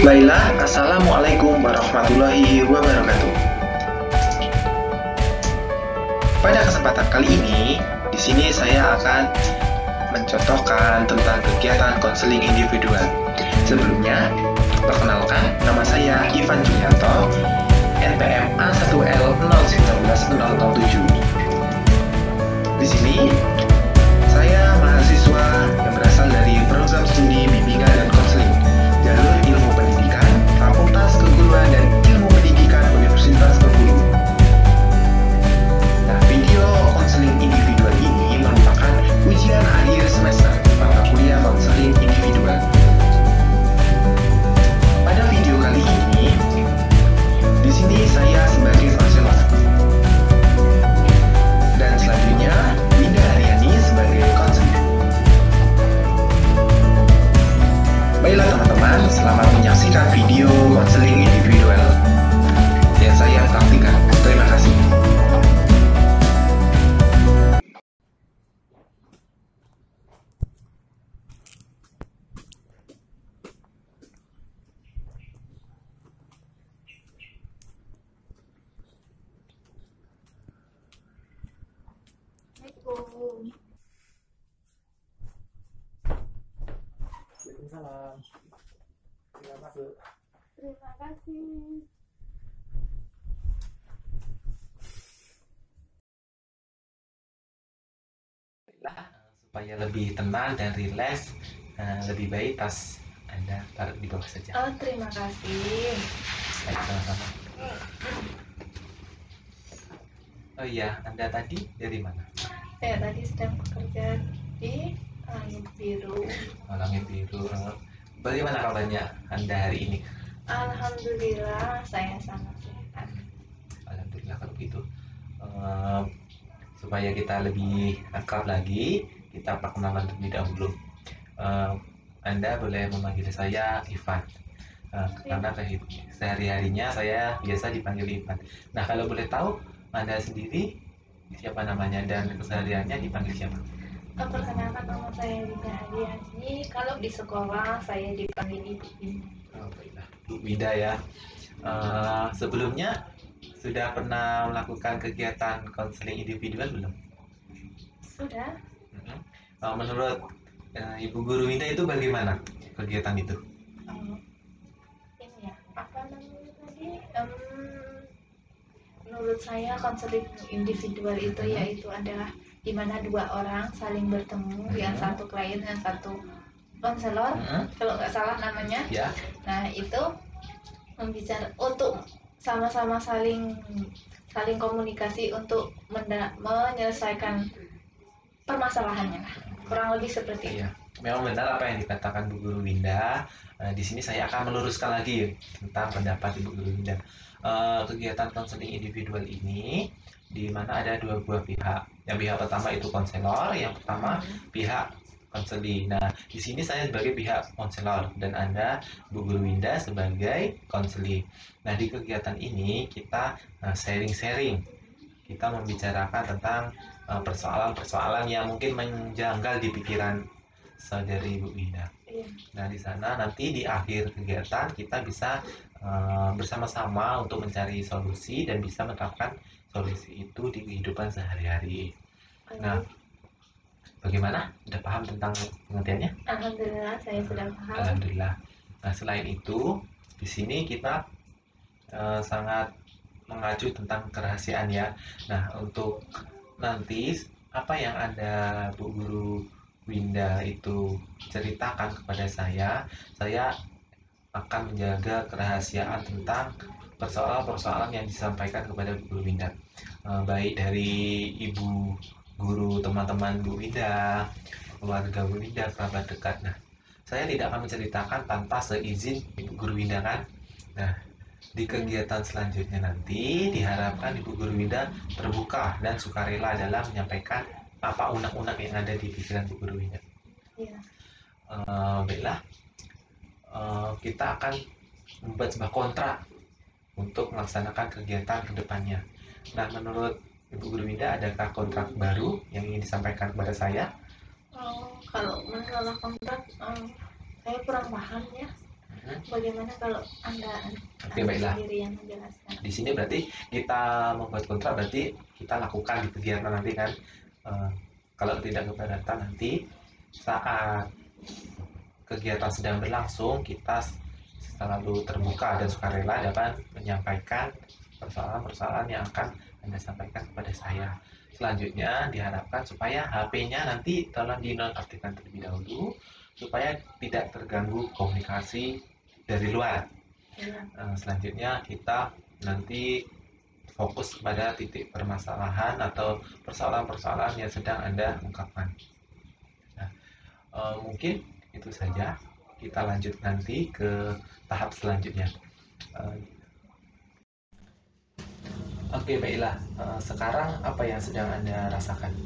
Baiklah, Assalamualaikum warahmatullahi wabarakatuh. Pada kesempatan kali ini, di sini saya akan mencontohkan tentang kegiatan konseling individual. Sebelumnya, perkenalkan, nama saya Ivan Julianto, NPM A1L019007. Di sini, saya mahasiswa yang berasal dari program studi bimbingan dan konseling, jalur ilmu pendidikan, Fakultas Keguruan dan Ilmu Pendidikan Universitas Bengkulu. Nah, video konseling individual ini merupakan ujian akhir semester mata kuliah konseling individual. Pada video kali ini, di sini saya sebagai konselor, dan selanjutnya Winda Haryani sebagai konselor. Baiklah teman-teman, selamat menyaksikan video konseling individual yang saya praktikan. Terima kasih. Waalaikumsalam. Ya, masuk. Terima kasih. Supaya lebih tenang dan rileks, lebih baik tas Anda taruh di bawah saja. Oh, terima kasih. Baik, sama-sama. Oh iya, Anda tadi dari mana? Saya tadi sedang bekerja di Langit Biru. Langit Biru. Bagaimana kabarnya Anda hari ini? Alhamdulillah, saya sangat sehat. Alhamdulillah kalau gitu. Supaya kita lebih akrab lagi, kita perkenalan terlebih dahulu. Anda boleh memanggil saya Ivan, karena sehari-harinya saya biasa dipanggil Ivan. Nah, kalau boleh tahu Anda sendiri siapa namanya dan kesehariannya dipanggil siapa? Perkenalkan, nama saya Winda Haryani. Kalau di sekolah saya dipanggil Ibu Winda. Oh, baiklah, Bu Wida ya. Sebelumnya sudah pernah melakukan kegiatan konseling individual belum? Sudah? Menurut Ibu Guru Winda itu bagaimana kegiatan itu? Ini ya, apa namanya tadi? Menurut saya konseling individual itu yaitu adalah di mana dua orang saling bertemu, yang satu klien dan satu konselor, kalau nggak salah namanya. Ya. Nah, itu membicara untuk sama-sama saling komunikasi untuk menyelesaikan permasalahannya lah. Kurang lebih seperti itu. Iya. Memang benar apa yang dikatakan Bu Guru Winda. Di sini saya akan meluruskan lagi tentang pendapat Ibu Guru Winda. Kegiatan konseling individual ini di mana ada dua buah pihak. Yang pihak pertama itu konselor, yang pertama pihak konseling. Nah, di sini saya sebagai pihak konselor dan Anda Bu Guru Winda sebagai konseling. Nah, di kegiatan ini kita sharing-sharing. Kita membicarakan tentang persoalan-persoalan yang mungkin menjanggal di pikiran saudari Ibu Winda. Nah, di sana nanti di akhir kegiatan kita bisa bersama-sama untuk mencari solusi dan bisa menerapkan solusi itu di kehidupan sehari-hari. Nah, bagaimana? Sudah paham tentang pengertiannya? Alhamdulillah, saya sudah paham. Alhamdulillah. Nah, selain itu, di sini kita sangat mengacu tentang kerahasiaan ya. Nah, untuk nanti apa yang Anda Bu Guru Winda itu ceritakan kepada saya akan menjaga kerahasiaan tentang persoalan-persoalan yang disampaikan kepada Bu Guru Winda, baik dari ibu guru, teman-teman Bu Winda, keluarga Bu Winda, kerabat dekat. Nah, saya tidak akan menceritakan tanpa seizin Ibu Guru Winda kan. Nah, di kegiatan selanjutnya nanti diharapkan Ibu Guru Winda terbuka dan sukarela dalam menyampaikan apa unek-unek yang ada di pikiran Bu Guru Winda. Iya. Baiklah, kita akan membuat sebuah kontrak untuk melaksanakan kegiatan ke depannya. Nah, menurut Ibu Guru Winda, adakah kontrak baru yang ingin disampaikan kepada saya? Kalau masalah kontrak, saya kurang paham ya. Bagaimana kalau Anda, Oke, Anda baiklah. sendiri yang menjelaskan? Di sini berarti kita membuat kontrak, berarti kita lakukan di kegiatan nanti kan. Eh, Kalau tidak keberatan nanti saat kegiatan sedang berlangsung, kita selalu terbuka dan sukarela dapat menyampaikan persoalan-persoalan yang akan Anda sampaikan kepada saya. Selanjutnya diharapkan supaya HP-nya nanti tolong dinonaktifkan terlebih dahulu supaya tidak terganggu komunikasi dari luar. Ya. Selanjutnya kita nanti fokus kepada titik permasalahan atau persoalan-persoalan yang sedang Anda ungkapkan. Nah, mungkin itu saja. Kita lanjut nanti ke tahap selanjutnya. Eh, Oke, baiklah. Sekarang apa yang sedang Anda rasakan?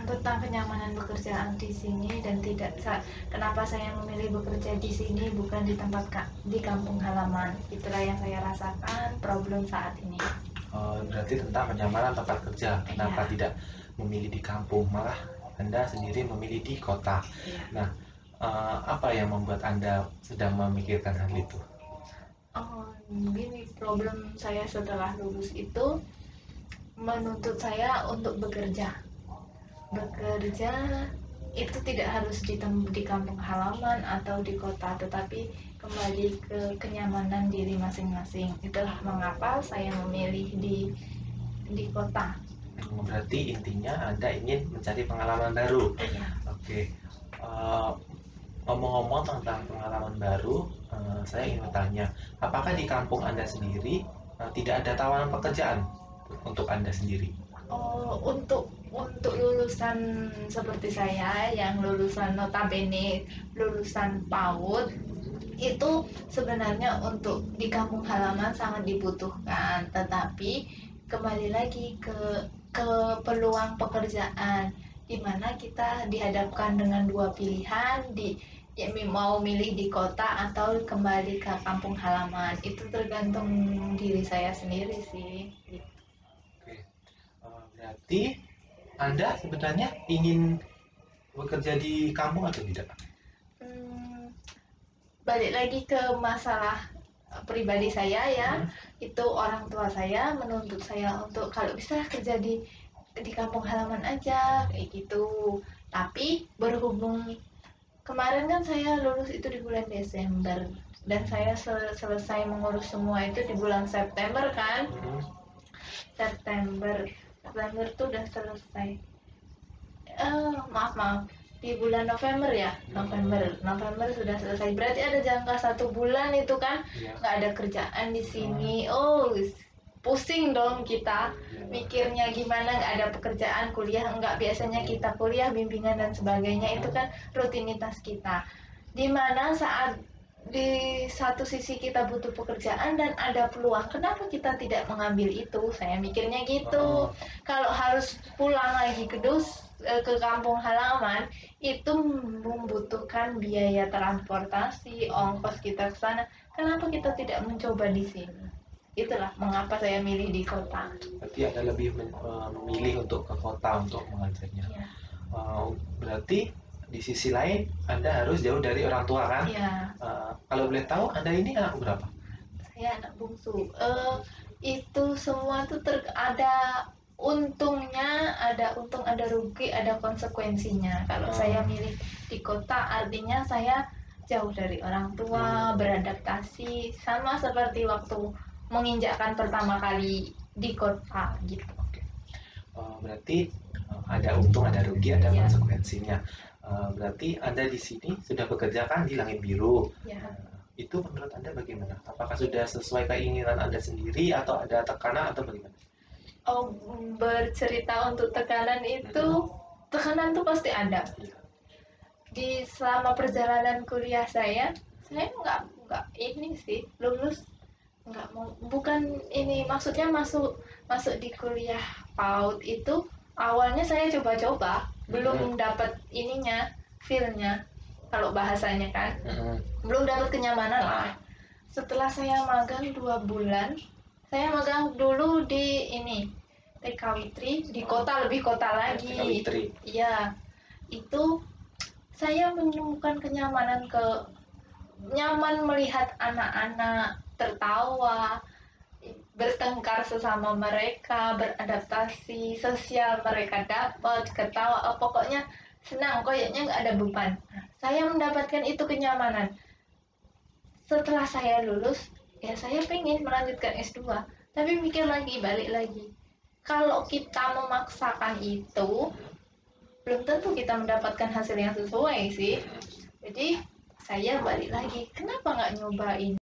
Tentang kenyamanan pekerjaan di sini dan kenapa saya memilih bekerja di sini bukan di di kampung halaman. Itulah yang saya rasakan problem saat ini. Berarti tentang kenyamanan tempat kerja. Kenapa Iya. tidak memilih di kampung, malah Anda sendiri memilih di kota? Iya. Nah, apa yang membuat Anda sedang memikirkan hal itu? Gini, problem saya setelah lulus itu menuntut saya untuk bekerja itu tidak harus di kampung halaman atau di kota, tetapi kembali ke kenyamanan diri masing-masing. Itulah mengapa saya memilih di kota. Berarti intinya Anda ingin mencari pengalaman baru. Iya. Oke. Ngomong-ngomong tentang pengalaman baru, saya ingin bertanya, apakah di kampung Anda sendiri tidak ada tawaran pekerjaan untuk Anda sendiri? Untuk lulusan seperti saya yang lulusan notabene lulusan PAUD itu sebenarnya untuk di kampung halaman sangat dibutuhkan, tetapi kembali lagi ke peluang pekerjaan di mana kita dihadapkan dengan dua pilihan mau milih di kota atau kembali ke kampung halaman. Itu tergantung diri saya sendiri sih. Oke. Berarti Anda sebenarnya ingin bekerja di kampung atau tidak? Balik lagi ke masalah pribadi saya ya, itu orang tua saya menuntut saya untuk kalau bisa kerja di kampung halaman aja kayak gitu. Tapi berhubung kemarin kan saya lulus itu di bulan Desember dan saya selesai mengurus semua itu di bulan September kan. September tuh udah selesai. Maaf di bulan November ya, November sudah selesai, berarti ada jangka 1 bulan itu kan nggak ada kerjaan di sini. Pusing dong kita mikirnya gimana nggak ada pekerjaan, kuliah nggak, biasanya kita kuliah bimbingan dan sebagainya itu kan rutinitas kita, dimana saat di satu sisi kita butuh pekerjaan dan ada peluang, kenapa kita tidak mengambil itu? Saya mikirnya gitu. Kalau harus pulang lagi ke kampung halaman itu membutuhkan biaya transportasi, ongkos kita ke sana. Kenapa kita tidak mencoba di sini? Itulah mengapa saya milih di kota. Berarti Anda lebih memilih untuk ke kota untuk mengajarnya. Ya. Berarti di sisi lain Anda harus jauh dari orang tua kan? Ya. Kalau boleh tahu Anda ini anak berapa? Saya anak bungsu. Itu semua tuh ada untungnya, ada untung, ada rugi, ada konsekuensinya. Kalau saya milih di kota artinya saya jauh dari orang tua, beradaptasi, sama seperti waktu menginjakkan pertama kali di kota gitu. Berarti ada untung, ada rugi, ada konsekuensinya. Berarti Anda di sini sudah bekerja kan di Langit Biru. Ya. Itu menurut Anda bagaimana? Apakah sudah sesuai keinginan Anda sendiri atau ada tekanan atau bagaimana? Bercerita untuk tekanan itu, tekanan tuh pasti ada. Di selama perjalanan kuliah saya nggak ini sih lulus, nggak mau, bukan ini maksudnya masuk di kuliah PAUD itu awalnya saya coba-coba, belum dapat ininya, feel-nya, kalau bahasanya kan, belum dapat kenyamanan lah. Setelah saya magang 2 bulan, saya magang dulu di ini TKW3 di kota, lebih kota lagi. Iya, itu saya menemukan kenyamanan nyaman melihat anak-anak tertawa, bertengkar sesama mereka, beradaptasi sosial mereka dapat, ketawa, pokoknya senang, kayaknya nggak ada beban. Nah, saya mendapatkan itu kenyamanan. Setelah saya lulus, ya saya pengen melanjutkan S2, tapi mikir lagi, balik lagi. Kalau kita memaksakan itu, belum tentu kita mendapatkan hasil yang sesuai sih. Jadi saya balik lagi, kenapa nggak nyobain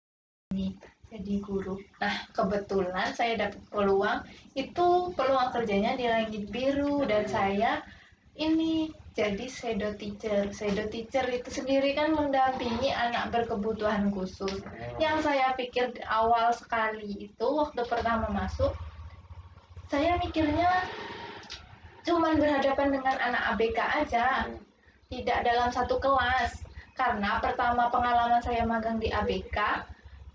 jadi guru. Nah, kebetulan saya dapat peluang, itu peluang kerjanya di Langit Biru, dan saya ini jadi shadow teacher. Shadow teacher itu sendiri kan mendampingi anak berkebutuhan khusus. Yang saya pikir awal sekali itu waktu pertama masuk, saya mikirnya cuman berhadapan dengan anak ABK aja, tidak dalam satu kelas. Karena pertama pengalaman saya magang di ABK,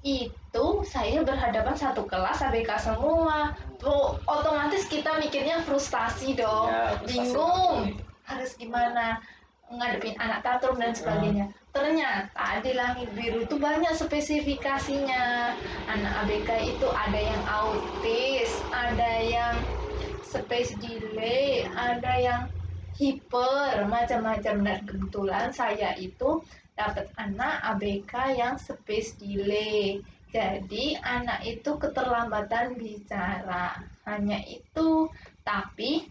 itu saya berhadapan satu kelas ABK semua. Tuh, otomatis kita mikirnya frustasi dong, bingung harus gimana ngadepin anak tantrum dan sebagainya. Ternyata di Langit Biru itu banyak spesifikasinya. Anak ABK itu ada yang autis, ada yang space delay, ada yang hiper, macam-macam. Dan kebetulan saya itu dapat anak ABK yang space delay. Jadi anak itu keterlambatan bicara. Hanya itu. Tapi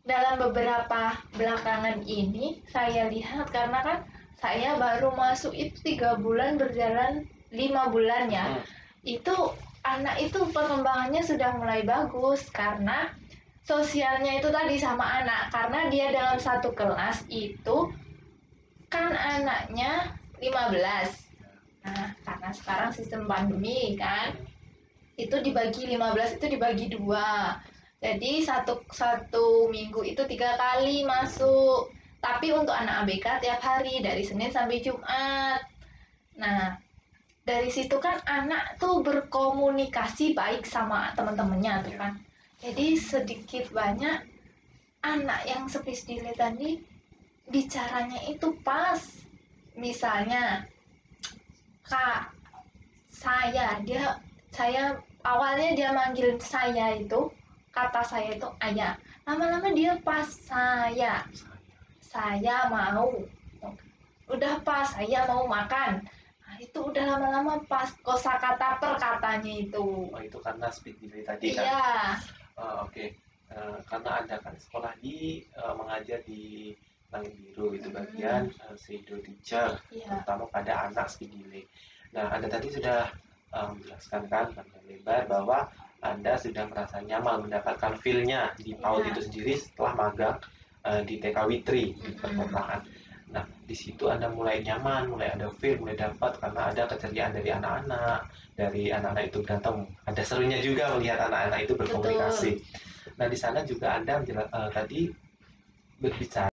dalam beberapa belakangan ini saya lihat, karena kan saya baru masuk itu 3 bulan, berjalan 5 bulan ya. Itu anak itu perkembangannya sudah mulai bagus, karena sosialnya itu tadi sama anak. Karena dia dalam satu kelas itu kan anaknya 15. Nah, karena sekarang sistem pandemi kan, itu dibagi 15 itu dibagi 2. Jadi satu minggu itu 3 kali masuk. Tapi untuk anak ABK tiap hari dari Senin sampai Jumat. Nah, dari situ kan anak tuh berkomunikasi baik sama teman-temannya tuh kan. Jadi sedikit banyak anak yang space delay tadi bicaranya itu pas. Misalnya, Kak, saya awalnya dia manggil saya itu, kata saya itu ayah. Lama-lama dia pas saya mau, udah pas saya mau makan. Nah, itu udah lama-lama pas, kosakata perkatanya itu. Oh, itu karena speed delay tadi kan? Iya. Oke. Karena Anda kan sekolah mengajar di Langit Biru, itu bagian shadow teacher, terutama pada anak speed delay. Nah, Anda tadi sudah menjelaskan kan panjang lebar bahwa Anda sudah merasa nyaman mendapatkan feel-nya di PAUD itu sendiri setelah magang di TK Witri di perkotaan. Nah, di situ Anda mulai nyaman, mulai ada feel, mulai dapat, karena ada keceriaan dari anak-anak, itu berantem. Ada serunya juga melihat anak-anak itu berkomunikasi. Betul. Nah, di sana juga Anda tadi berbicara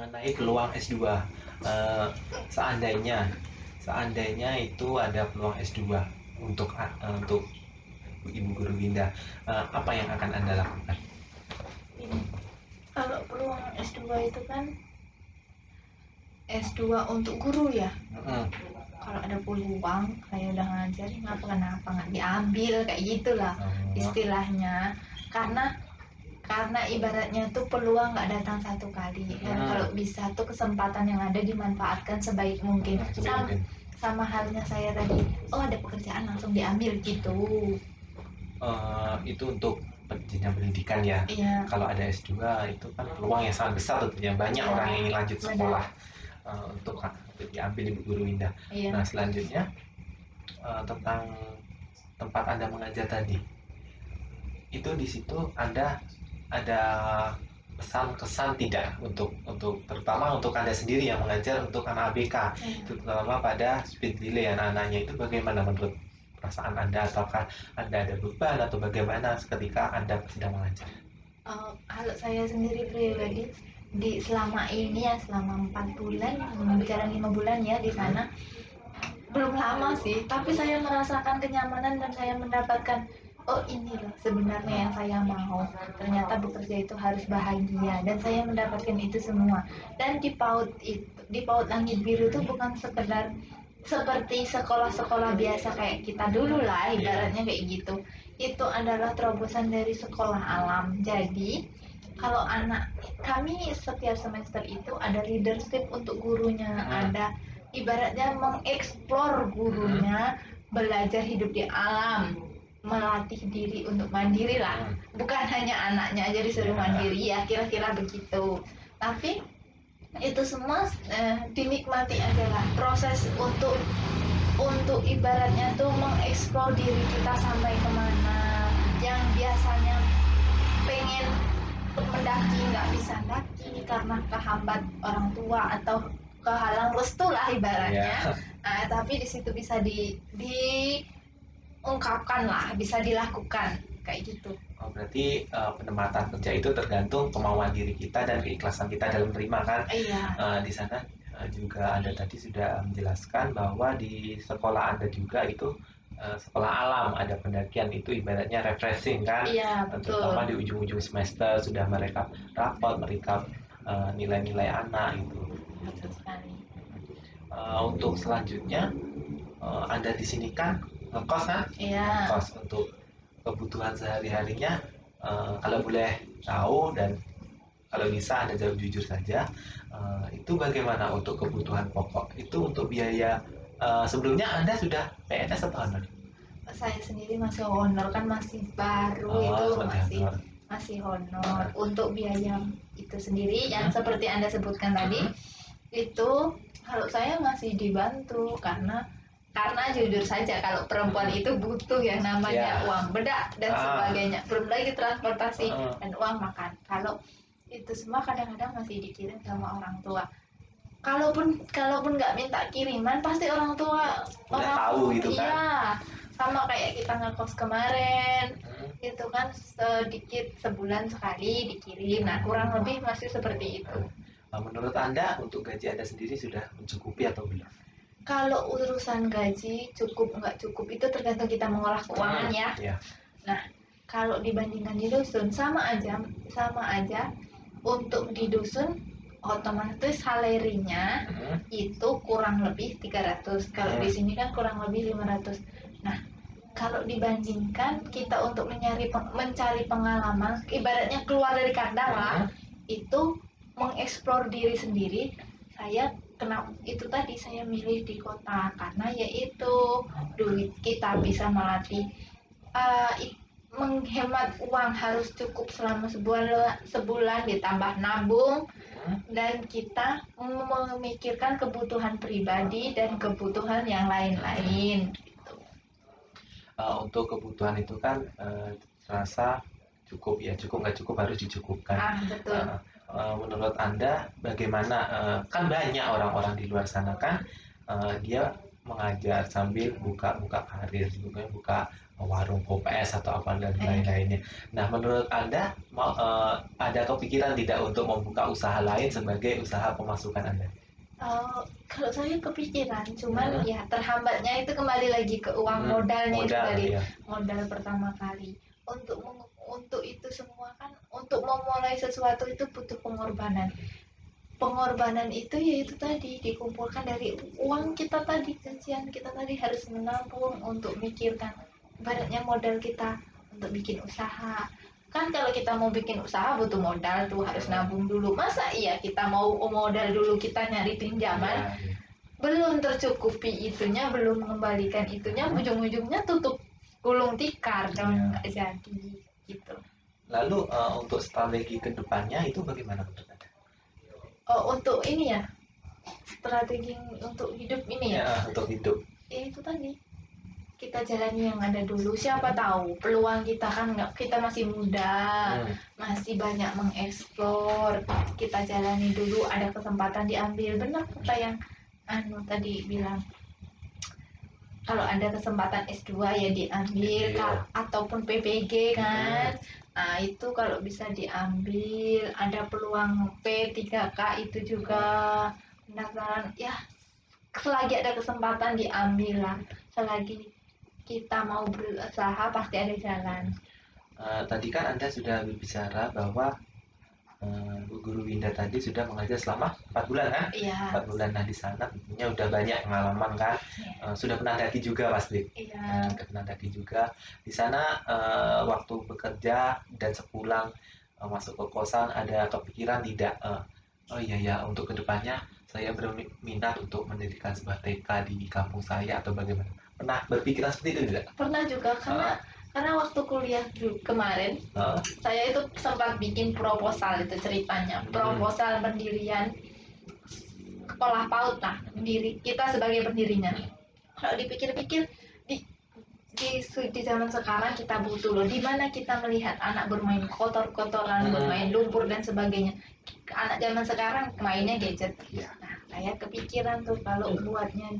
mengenai peluang S2. Seandainya itu ada peluang S2 untuk Ibu Guru Winda, apa yang akan Anda lakukan? Kalau peluang S2 itu kan S2 untuk guru ya. Kalau ada peluang, saya udah ngajar, kenapa nggak diambil, kayak gitulah istilahnya. Karena ibaratnya tuh peluang nggak datang satu kali. Dan kalau bisa tuh kesempatan yang ada dimanfaatkan sebaik mungkin. Sama halnya saya tadi, ada pekerjaan langsung diambil gitu. Itu untuk jenjang pendidikan ya. Iya. Kalau ada S2 itu kan peluang yang sangat besar tentunya, banyak orang yang ingin lanjut sekolah untuk diambil Ibu Guru Winda. Iya. Nah, selanjutnya tentang tempat Anda mengajar tadi, itu di situ Anda ada pesan kesan tidak untuk terutama untuk Anda sendiri yang mengajar untuk anak ABK, terutama pada speed delay anak-anaknya, itu bagaimana menurut perasaan Anda? Ataukah Anda ada beban atau bagaimana ketika Anda sedang mengajar? Kalau saya sendiri pribadi selama 4 bulan, berjalan 5 bulan ya di sana, belum lama sih, tapi saya merasakan kenyamanan dan saya mendapatkan oh ini loh sebenarnya yang saya mau, ternyata bekerja itu harus bahagia dan saya mendapatkan itu semua. Dan di PAUD Langit Biru itu bukan sekedar seperti sekolah-sekolah biasa kayak kita dulu lah, ibaratnya kayak gitu. Itu adalah terobosan dari sekolah alam. Jadi kalau anak kami setiap semester itu ada leadership untuk gurunya, ada ibaratnya mengeksplor gurunya, belajar hidup di alam, melatih diri untuk mandiri lah. Bukan hanya anaknya aja disuruh mandiri ya, kira-kira begitu. Tapi itu semua dinikmati adalah proses untuk ibaratnya tuh mengeksplor diri kita sampai kemana. Yang biasanya pengen mendaki nggak bisa daki karena kehambat orang tua atau kehalang restu lah ibaratnya. Tapi di situ bisa diungkapkan lah, bisa dilakukan kayak gitu. Berarti penempatan kerja itu tergantung kemauan diri kita dan keikhlasan kita dalam terima kan. Di sana juga Anda tadi sudah menjelaskan bahwa di sekolah Anda juga itu sekolah alam, ada pendakian, itu ibaratnya refreshing kan. Terutama di ujung-ujung semester sudah merekap rapot, merekap nilai-nilai anak itu. Betul sekali. Untuk selanjutnya Anda di sini kan ngekos kan? Ngekos untuk kebutuhan sehari-harinya, kalau boleh tahu dan kalau bisa Anda jawab jujur saja, itu bagaimana untuk kebutuhan pokok? Itu untuk biaya, sebelumnya Anda sudah PNS atau honor? Saya sendiri masih honor, kan masih baru, itu masih honor. Untuk biaya itu sendiri yang seperti Anda sebutkan tadi, itu kalau saya masih dibantu karena jujur saja kalau perempuan itu butuh yang namanya uang bedak dan sebagainya, belum lagi transportasi dan uang makan. Kalau itu semua kadang-kadang masih dikirim sama orang tua. Kalaupun nggak minta kiriman, pasti orang tua tahu gitu kan. Iya, sama kayak kita ngekos kemarin, itu kan sedikit sebulan sekali dikirim. Nah, kurang lebih masih seperti itu. Menurut Anda untuk gaji Anda sendiri sudah mencukupi atau belum? Kalau urusan gaji cukup nggak cukup itu tergantung kita mengolah keuangan ya. Nah, kalau dibandingkan di dusun sama aja. Untuk di dusun otomatis salarinya itu kurang lebih 300. Kalau di sini kan kurang lebih 500. Nah, kalau dibandingkan kita untuk mencari pengalaman, ibaratnya keluar dari kandang lah, itu mengeksplor diri sendiri. Itu tadi saya milih di kota karena yaitu duit kita bisa melatih, menghemat uang harus cukup selama sebulan ditambah nabung, dan kita memikirkan kebutuhan pribadi dan kebutuhan yang lain-lain gitu. Untuk kebutuhan itu kan terasa cukup ya, cukup nggak cukup harus dicukupkan. Betul. Menurut Anda bagaimana, kan banyak orang-orang di luar sana kan dia mengajar sambil buka karir, buka warung POPS atau apa dan lain-lainnya. Nah, menurut Anda ada kepikiran tidak untuk membuka usaha lain sebagai usaha pemasukan Anda? Kalau saya kepikiran, cuman ya terhambatnya itu kembali lagi ke uang modalnya itu tadi. Modal pertama kali untuk itu semua kan, untuk memulai sesuatu itu butuh pengorbanan. Pengorbanan itu ya itu tadi dikumpulkan dari uang kita tadi, gajian kita tadi, harus menabung untuk mikirkan ibaratnya modal kita untuk bikin usaha. Kan kalau kita mau bikin usaha butuh modal tuh, harus nabung dulu. Masa iya kita mau modal dulu kita nyari pinjaman, belum tercukupi itunya, belum mengembalikan itunya, ujung-ujungnya tutup gulung tikar dong, nggak jadi gitu. Lalu untuk strategi kedepannya itu bagaimana menurut Anda? Untuk ini ya, strategi untuk hidup ini ya. Untuk hidup. Ya itu tadi, kita jalani yang ada dulu. Siapa tahu peluang kita kan kita masih muda, masih banyak mengeksplor. Kita jalani dulu, ada kesempatan diambil. Benar kata yang tadi bilang, kalau ada kesempatan S2 ya diambil, ataupun PPG kan. Nah, itu kalau bisa diambil. Ada peluang P3K itu juga pendaftaran ya, selagi ada kesempatan diambil lah. Selagi kita mau berusaha pasti ada jalan. Tadi kan Anda sudah berbicara bahwa Bu Guru Winda tadi sudah mengajar selama 4 bulan kan? Iya. 4 bulan. Nah di sana tentunya udah banyak pengalaman kan? Sudah pernah daki juga pasti. Iya. Sudah pernah daki juga. Di sana waktu bekerja dan sepulang masuk ke kosan ada kepikiran tidak? Oh iya ya, untuk kedepannya saya berminat untuk mendirikan sebuah TK di kampung saya atau bagaimana? Pernah berpikiran seperti itu tidak? Pernah juga karena waktu kuliah kemarin saya itu sempat bikin proposal, itu ceritanya proposal pendirian sekolah PAUD lah, kita sebagai pendirinya. Kalau dipikir-pikir di zaman sekarang kita butuh loh, di mana kita melihat anak bermain kotor-kotoran, bermain lumpur dan sebagainya. Anak zaman sekarang mainnya gadget. Nah, saya kepikiran tuh kalau buatnya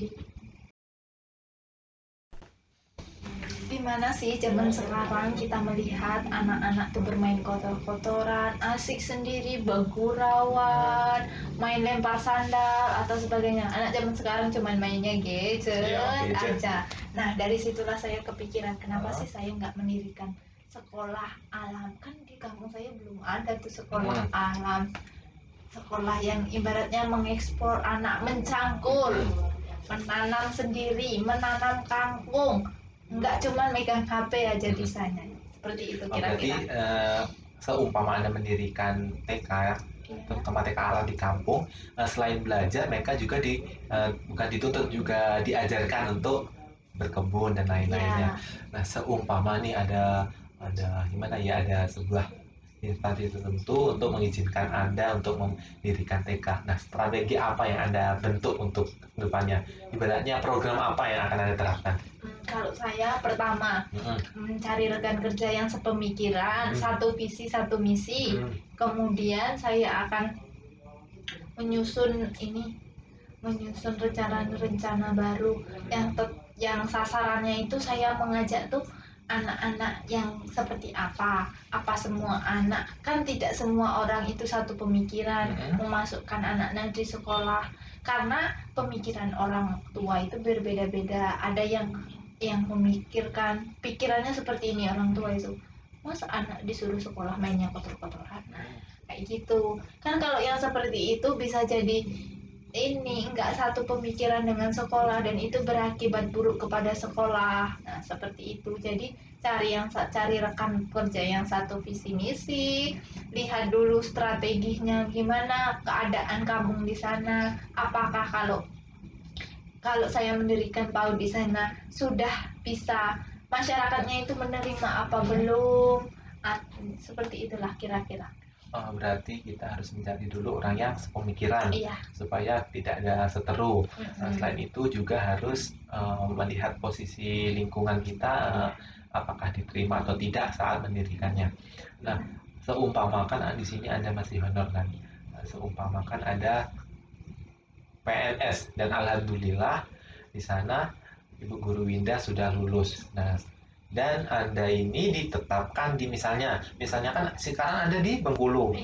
di mana sih zaman sekarang kita melihat anak-anak tuh bermain kotor-kotoran, asik sendiri, bergurauan, main lempar sandal atau sebagainya. Anak zaman sekarang cuma mainnya gadget aja. Nah, dari situlah saya kepikiran, kenapa sih saya nggak mendirikan sekolah alam? Kan di kampung saya belum ada tuh sekolah alam. Sekolah yang ibaratnya mengekspor anak, mencangkul, menanam sendiri, menanam kangkung. Enggak cuma megang HP aja di sana. Seperti itu kira-kira. Berarti seumpama Anda mendirikan TK, terutama TK alam di kampung, selain belajar mereka juga bukan dituntut, juga diajarkan untuk berkebun dan lain-lainnya. Nah, seumpama nih ada gimana ya, ada sebuah instansi tertentu untuk mengizinkan Anda untuk mendirikan TK. Nah, strategi apa yang Anda bentuk untuk depannya? Ibaratnya program apa yang akan Anda terapkan? Kalau saya pertama mencari rekan kerja yang sepemikiran, satu visi satu misi. Kemudian saya akan menyusun rencana baru yang sasarannya itu saya mengajak tuh anak-anak yang seperti apa semua anak, kan tidak semua orang itu satu pemikiran memasukkan anaknya di sekolah, karena pemikiran orang tua itu berbeda-beda. Ada yang memikirkan pikirannya seperti ini, orang tua itu masa anak disuruh sekolah mainnya kotor-kotoran, kayak gitu kan. Kalau yang seperti itu bisa jadi nggak satu pemikiran dengan sekolah dan itu berakibat buruk kepada sekolah. Nah, seperti itu. Jadi cari rekan kerja yang satu visi misi, lihat dulu strateginya gimana, keadaan kampung di sana, apakah kalau saya mendirikan PAUD di sana sudah bisa masyarakatnya itu menerima apa belum, seperti itulah kira-kira. Berarti kita harus mencari dulu orang yang sepemikiran supaya tidak ada seteru. Selain itu juga harus melihat posisi lingkungan kita, apakah diterima atau tidak saat mendirikannya. Nah, seumpamakan di sini Anda masih honor kan, seumpamakan ada PNS dan alhamdulillah di sana Ibu Guru Winda sudah lulus. Nah, dan Anda ini ditetapkan di misalnya kan sekarang Anda di Bengkulu,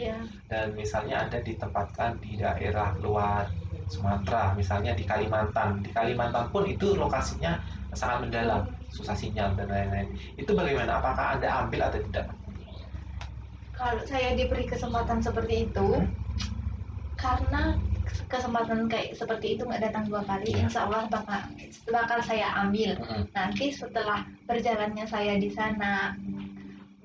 dan misalnya Anda ditempatkan di daerah luar Sumatera, misalnya di Kalimantan. Di Kalimantan pun itu lokasinya sangat mendalam, susah sinyal dan lain-lain. Itu bagaimana? Apakah Anda ambil atau tidak? Kalau saya diberi kesempatan seperti itu, karena kesempatan kayak seperti itu nggak datang 2 kali, insya Allah bakal saya ambil. Nanti setelah berjalannya saya di sana,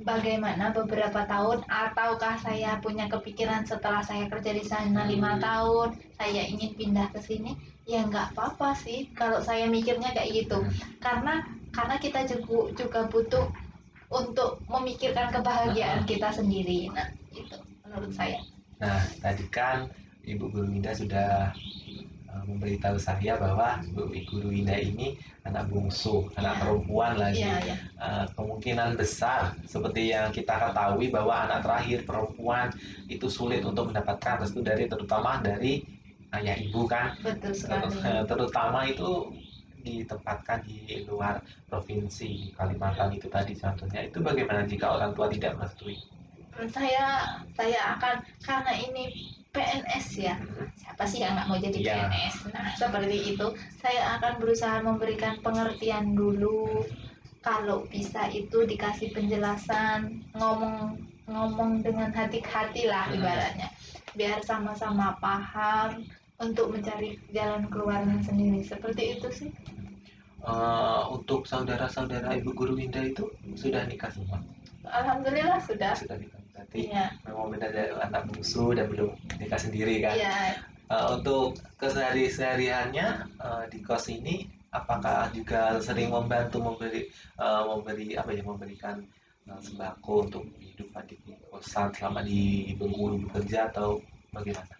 bagaimana beberapa tahun, ataukah saya punya kepikiran setelah saya kerja di sana 5 tahun saya ingin pindah ke sini, ya nggak apa-apa sih kalau saya mikirnya kayak gitu. Karena kita juga butuh untuk memikirkan kebahagiaan kita sendiri. Nah, itu menurut saya. Nah, tadi kan Ibu Guru Winda sudah memberitahu saya bahwa Ibu Guru Winda ini anak bungsu, anak perempuan lagi. Kemungkinan besar seperti yang kita ketahui bahwa anak terakhir perempuan itu sulit untuk mendapatkan restu terutama dari ayah ibu kan. Betul sekali. Terutama itu ditempatkan di luar provinsi, Kalimantan itu tadi contohnya. Itu bagaimana jika orang tua tidak merestui? Saya akan, karena ini PNS ya, siapa sih yang nggak mau jadi PNS? Nah, seperti itu saya akan berusaha memberikan pengertian dulu, kalau bisa itu dikasih penjelasan, ngomong dengan hati ke hati lah ibaratnya, biar sama-sama paham untuk mencari jalan keluarnya sendiri, seperti itu sih. Untuk saudara-saudara Ibu Guru Winda itu sudah nikah semua? Alhamdulillah sudah. Sudah nikah. Berarti Iya. memang benar dari anak bungsu dan belum nikah sendiri kan? Iya. Untuk kesehariannya di kos ini, apakah juga sering membantu memberikan sembako untuk kehidupan di kosan selama di Bengkulu bekerja, atau bagaimana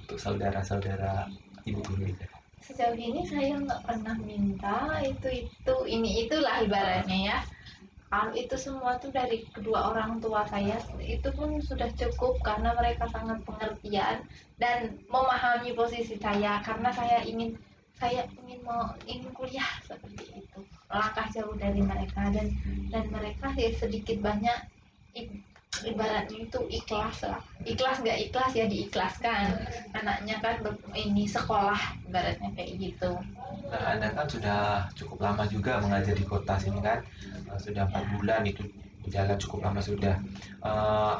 untuk saudara-saudara Ibu Guru Winda? Sejauh ini saya nggak pernah minta itulah ibaratnya ya. Kalau itu semua tuh dari kedua orang tua saya, itu pun sudah cukup karena mereka sangat pengertian dan memahami posisi saya, karena saya ingin kuliah seperti itu, langkah jauh dari mereka, dan mereka ya sedikit banyak ibaratnya itu ikhlas lah, ikhlas nggak ikhlas ya diikhlaskan, anaknya kan ini sekolah ibaratnya kayak gitu. Nah, Anda kan sudah cukup lama juga mengajar di kota sini kan, sudah 4 bulan itu berjalan cukup lama sudah.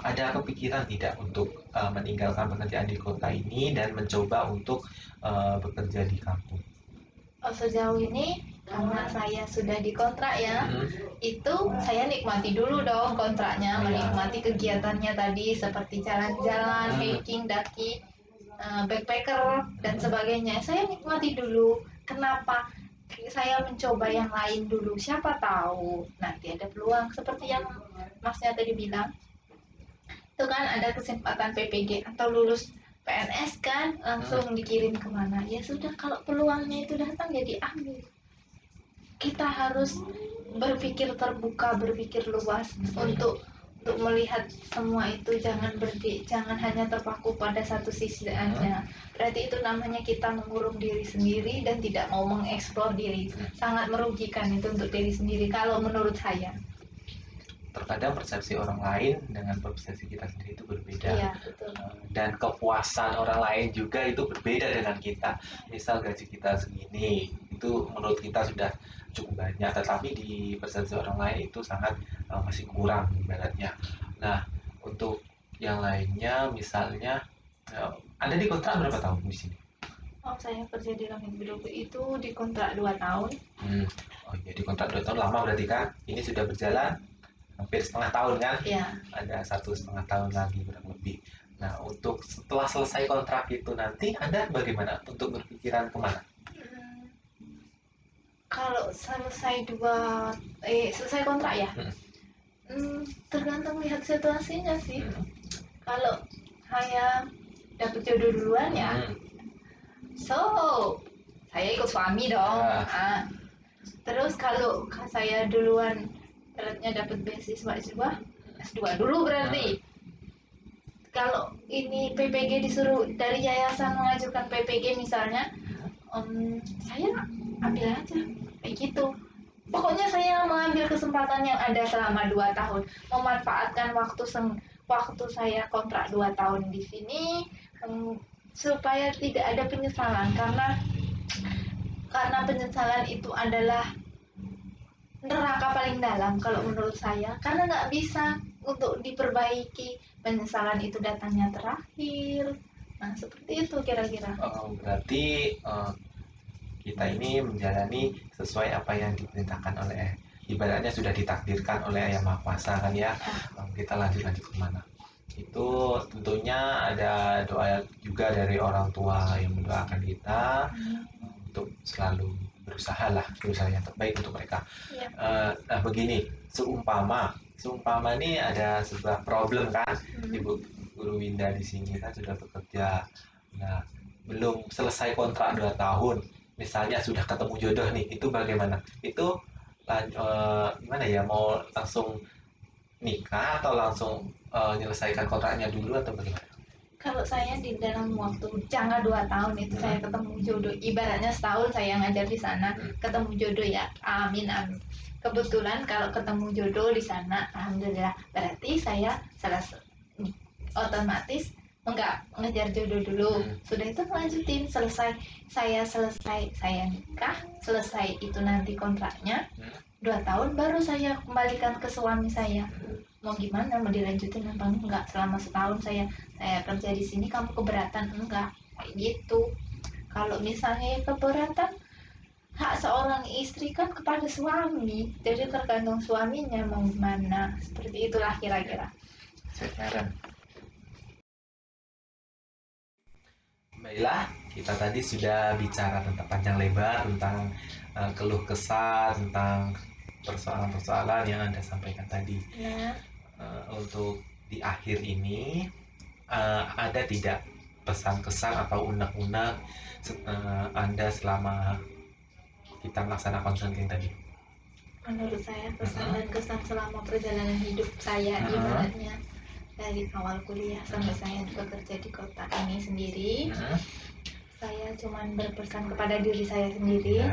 Ada kepikiran tidak untuk meninggalkan pekerjaan di kota ini dan mencoba untuk bekerja di kampung? Sejauh ini karena saya sudah dikontrak ya, itu saya nikmati dulu dong kontraknya, menikmati kegiatannya tadi seperti jalan-jalan, hiking, daki, backpacker dan sebagainya. Saya nikmati dulu. Kenapa? Saya mencoba yang lain dulu. Siapa tahu nanti ada peluang seperti yang Masnya tadi bilang. Itu kan ada kesempatan PPG atau lulus PNS kan langsung dikirim kemana. Ya sudah, kalau peluangnya itu datang ya diambil. Kita harus berpikir terbuka, berpikir luas untuk melihat semua itu, jangan hanya terpaku pada satu sisi aja. Berarti itu namanya kita mengurung diri sendiri dan tidak mau mengeksplor diri. Sangat merugikan itu untuk diri sendiri kalau menurut saya. Terkadang persepsi orang lain dengan persepsi kita sendiri itu berbeda. Iya, betul. Dan kepuasan orang lain juga itu berbeda dengan kita. Misal gaji kita segini, itu menurut kita sudah cukup banyak, tetapi di persepsi orang lain itu sangat masih kurang ibaratnya. Nah, untuk yang lainnya, misalnya Anda dikontrak berapa tahun di sini? Saya kerja di Langit Biru itu dikontrak 2 tahun. Oh iya, dikontrak 2 tahun lama berarti kan? Ini sudah berjalan hampir setengah tahun kan? Iya. Ada 1,5 tahun lagi kurang lebih. Nah, untuk setelah selesai kontrak itu nanti Anda bagaimana untuk berpikiran kemana? Kalau selesai selesai kontrak ya, tergantung lihat situasinya sih. Kalau saya dapat jodoh duluan ya, saya ikut suami dong. Terus kalau saya duluan beratnya dapat beasiswa S2 dulu berarti. Kalau ini PPG disuruh dari yayasan mengajukan PPG misalnya, saya ambil aja kayak gitu. Pokoknya saya mengambil kesempatan yang ada selama 2 tahun, memanfaatkan waktu saya kontrak 2 tahun di sini, supaya tidak ada penyesalan, karena penyesalan itu adalah neraka paling dalam kalau menurut saya, karena nggak bisa untuk diperbaiki. Penyesalan itu datangnya terakhir. Nah, seperti itu kira-kira. Berarti kita ini menjalani sesuai apa yang diperintahkan oleh, ibaratnya sudah ditakdirkan oleh Yang Maha Kuasa kan ya. Kita lanjut kemana? Itu tentunya ada doa juga dari orang tua yang mendoakan kita untuk selalu berusaha yang terbaik untuk mereka. Nah, begini, seumpama ini ada sebuah problem kan, Ibu Guru Winda di sini kan sudah bekerja, nah belum selesai kontrak 2 tahun, misalnya sudah ketemu jodoh nih, itu bagaimana? Itu gimana ya, mau langsung nikah atau langsung menyelesaikan kontraknya dulu atau bagaimana? Kalau saya di dalam waktu jangka 2 tahun itu saya ketemu jodoh, ibaratnya setahun saya ngajar di sana, ketemu jodoh ya, amin. Kebetulan kalau ketemu jodoh di sana, alhamdulillah, berarti saya otomatis enggak ngejar jodoh dulu. Sudah itu lanjutin, saya nikah, selesai itu nanti kontraknya, 2 tahun baru saya kembalikan ke suami saya. Mau gimana, mau dilanjutin apa enggak? Selama setahun saya kerja di sini, kamu keberatan enggak? Kayak gitu. Kalau misalnya keberatan, hak seorang istri kan kepada suami, jadi tergantung suaminya mau gimana. Seperti itulah kira-kira. Baiklah, kita tadi sudah bicara tentang panjang lebar tentang keluh kesah, tentang persoalan-persoalan yang Anda sampaikan tadi. Nah, untuk di akhir ini ada tidak pesan kesan atau unek-unek Anda selama kita melaksanakan konseling tadi? menurut saya pesan dan kesan selama perjalanan hidup saya, ibaratnya dari awal kuliah sampai saya bekerja di kota ini sendiri, saya cuman berpesan kepada diri saya sendiri.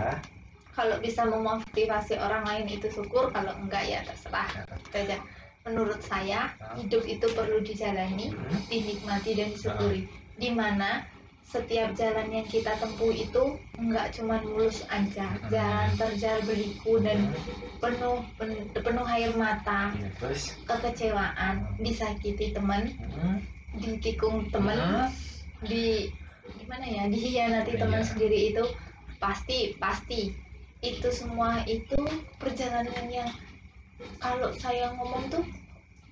Kalau bisa memotivasi orang lain itu syukur, kalau enggak ya terserah saja. Menurut saya hidup itu perlu dijalani, dinikmati dan disyukuri. Dimana setiap jalan yang kita tempuh itu enggak cuma mulus aja, jalan terjal berliku dan penuh air mata, kekecewaan, disakiti teman, ditikung teman, dihianati teman sendiri, itu pasti itu semua itu perjalanan yang kalau saya ngomong tuh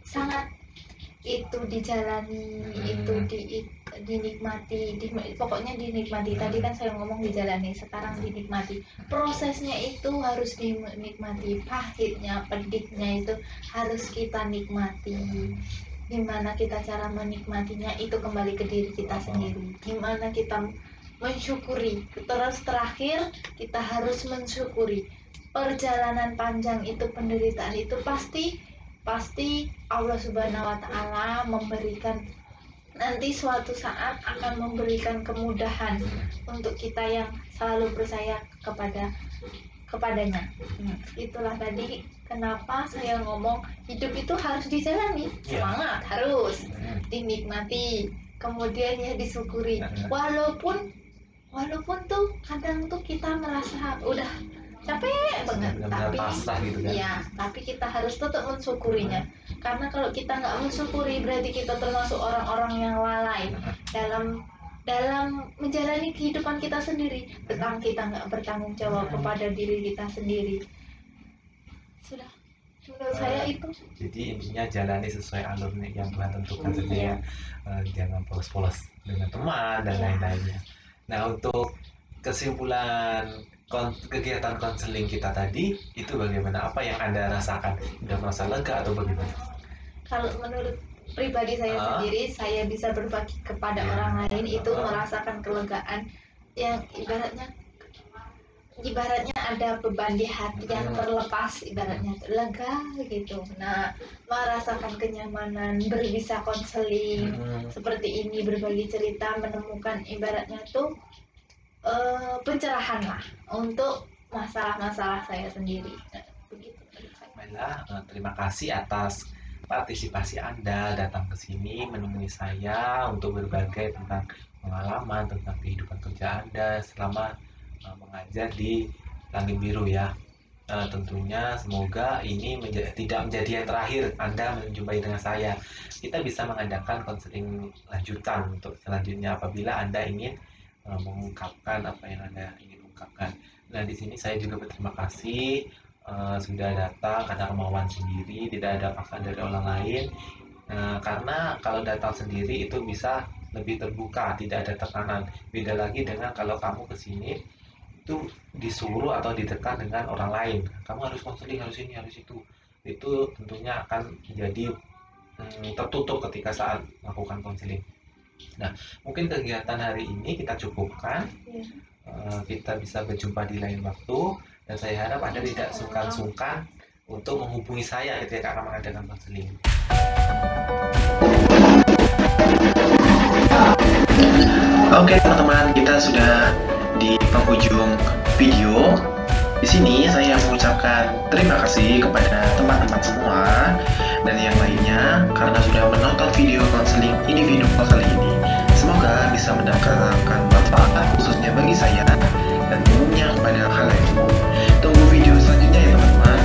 sangat itu dijalani, itu dinikmati, pokoknya dinikmati. Tadi kan saya ngomong dijalani, sekarang dinikmati. Prosesnya itu harus dinikmati, pahitnya, pedihnya itu harus kita nikmati. Gimana kita cara menikmatinya itu kembali ke diri kita sendiri. Gimana kita mensyukuri, terus terakhir kita harus mensyukuri. Perjalanan panjang itu, penderitaan itu pasti Allah Subhanahu wa Ta'ala memberikan, nanti suatu saat akan memberikan kemudahan untuk kita yang selalu percaya kepadanya. Itulah tadi kenapa saya ngomong hidup itu harus dijalani, semangat, harus dinikmati, kemudian ya disyukuri. Walaupun tuh kadang tuh kita merasa udah capek banget, tapi gitu kan? Ya, tapi kita harus tetap mensyukurinya. Karena kalau kita nggak mensyukuri, berarti kita termasuk orang-orang yang lalai dalam menjalani kehidupan kita sendiri. Tentang kita nggak bertanggung jawab kepada diri kita sendiri. Sudah, menurut saya itu. Jadi intinya jalani sesuai alur yang Tuhan tentukan saja ya. Jangan polos-polos dengan teman dan lain-lainnya. Nah, untuk kesimpulan kegiatan konseling kita tadi itu bagaimana? Apa yang Anda rasakan? Sudah merasa lega atau bagaimana? Kalau menurut pribadi saya sendiri, saya bisa berbagi kepada orang lain, itu merasakan kelegaan yang ibaratnya ada beban di hati yang terlepas, ibaratnya lega gitu. Nah, merasakan kenyamanan, berbisa konseling seperti ini, berbagi cerita, menemukan ibaratnya tuh pencerahan lah untuk masalah-masalah saya sendiri. Begitu. Baiklah, terima kasih atas partisipasi Anda datang ke sini menemui saya untuk berbagai tentang pengalaman tentang kehidupan kerja Anda selama mengajar di Langit Biru ya. Tentunya semoga ini tidak menjadi yang terakhir Anda menjumpai dengan saya. Kita bisa mengadakan konseling lanjutan untuk selanjutnya apabila Anda ingin mengungkapkan apa yang Anda ingin ungkapkan. Nah, di sini saya juga berterima kasih sudah datang karena kemauan sendiri, tidak ada paksaan dari orang lain. Karena kalau datang sendiri itu bisa lebih terbuka, tidak ada tekanan. Beda lagi dengan kalau kamu ke sini itu disuruh atau ditekan dengan orang lain. Kamu harus konseling, harus ini, harus itu. Itu tentunya akan menjadi tertutup ketika saat melakukan konseling. Nah, mungkin kegiatan hari ini kita cukupkan. Kita bisa berjumpa di lain waktu, dan saya harap Anda tidak sungkan-sungkan untuk menghubungi saya ketika akan mengadakan konseling. Oke teman-teman, kita sudah di penghujung video. Di sini saya mengucapkan terima kasih kepada teman-teman semua dan yang lainnya karena sudah menonton video konseling individual kali ini. Semoga bisa mendapatkan manfaat khususnya bagi saya dan umumnya kepada halayak umum. Tunggu video selanjutnya ya teman-teman.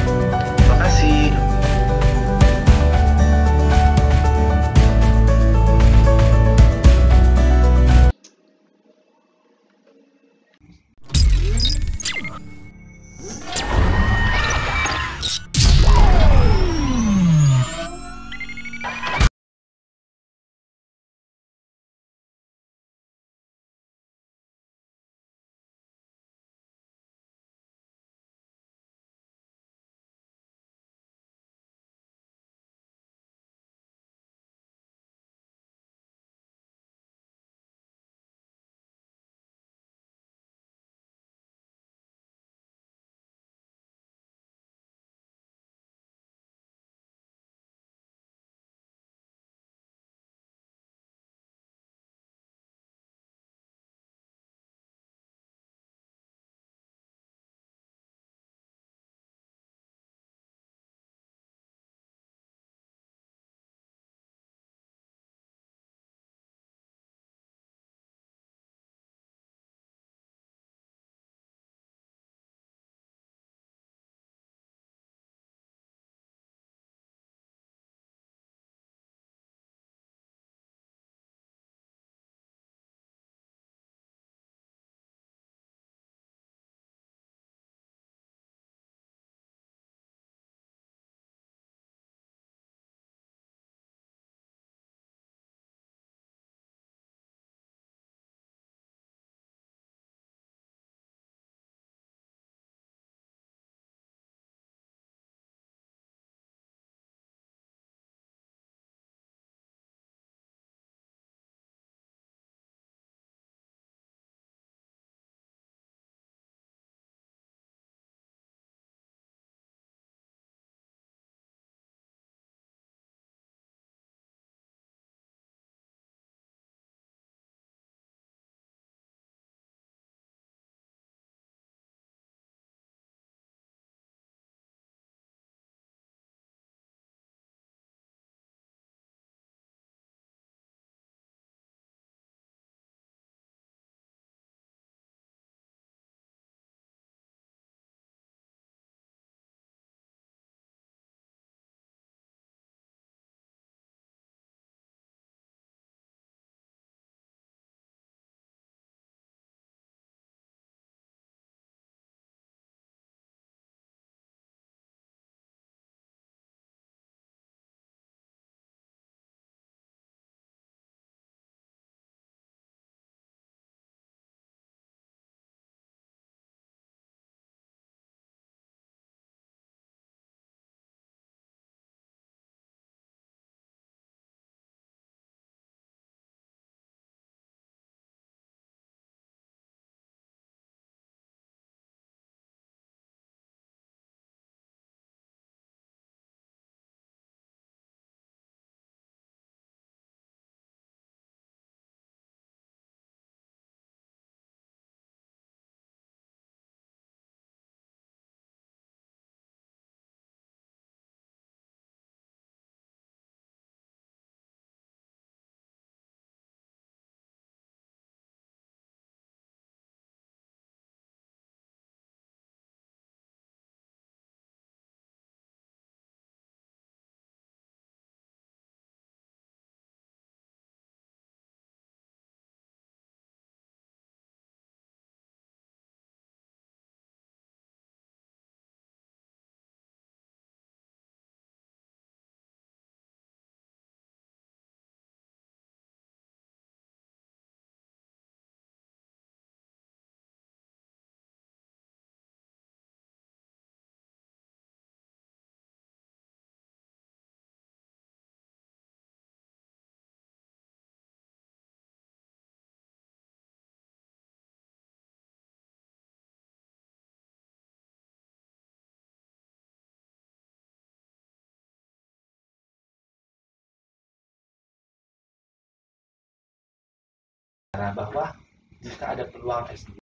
berbicara bahwa jika ada peluang S2